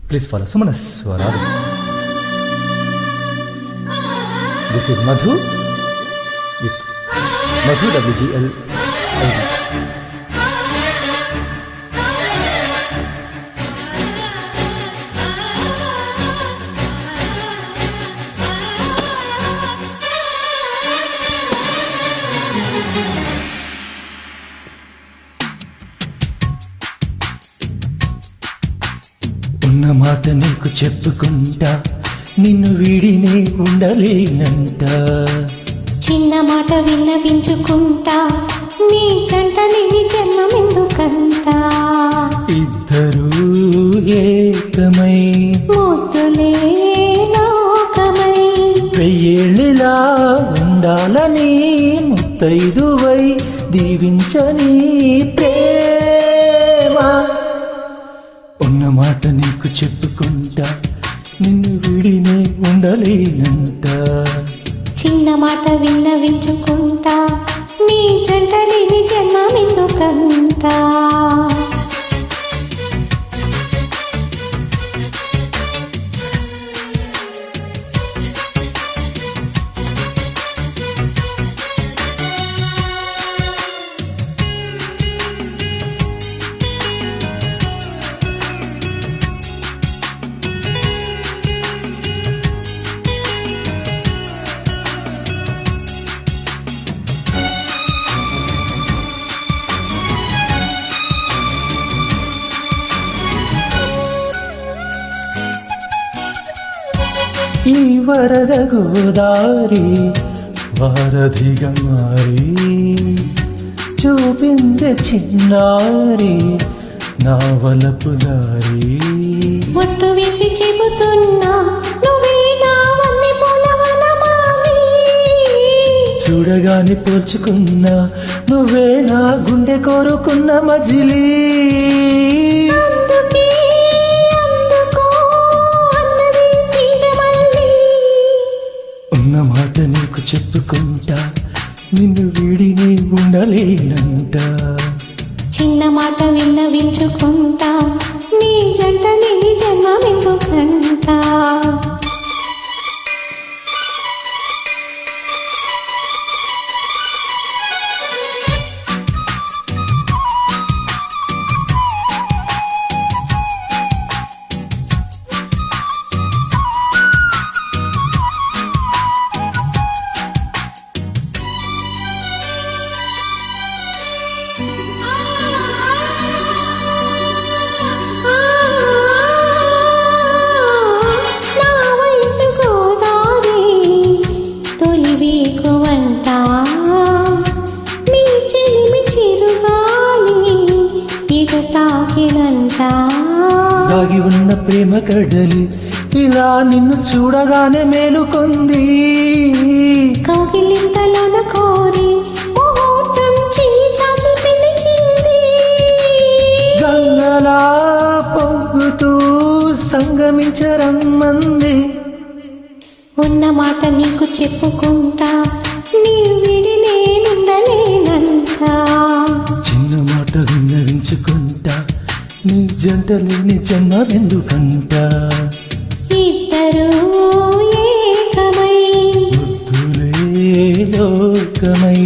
Please follow Sumana Swaradu. This is Madhu with Madhu WGL ID. ఉన్న మాట నీకు చెప్పుకుంటా, నిన్ను వీడినే ఉండలేనంట. చిన్న మాట విన్నవించుకుంటా, నీ జంట నీ జన్మమెందుకంట. ఇద్దరూ ఏకమై ముద్దులే లోకమై వెయ్యేళ్ళిలా ఉండాలని ముత్తైదువై దీవించని ప్రేమ. ఉన్న మాట నీకు చెప్పుకుంటా, నిన్ను వీడినే ఉండలేనంట. చిన్న మాట విన్నవించుకుంటా, నీ జంట నీ జన్మమెందుకంట. ఈ వరద గోదారి వారధిగా మారి చూపిందే చిన్నారి నా వలపు దారి. ఒట్టు వేసి చెబుతున్నా, నువ్వే నా వన్నె పూలవనమాలి. చూడగానే పోల్చుకున్నా, నువ్వే నా గుండె కోరుకున్న మజిలీ. ఉన్న మాట నీకు చెప్పుకుంటా, నిన్ను వీడినే ఉండలేనంట. చిన్న మాట విన్నవించుకుంటా, నీ జంట నీ జన్మమెందుకంట. దాగి ఉన్న ప్రేమ కడలి ఇలా నిన్ను చూడగానే మేలుకొంది. కౌగిలింతలోన కోరి ముహూర్తం చాచి పిలిచింది. గంగలా పొంగుతూ సంగమించరమ్మంది. ఉన్న మాట నీకు చెప్పుకుంటా, నీ విడి నేనుండలేనంట. చిన్న మాట విన్నవించుకుంటా, నీ జంట లేని జన్మమెందుకంట. ఇద్దరూ ఏకమై ముద్దులే లోకమై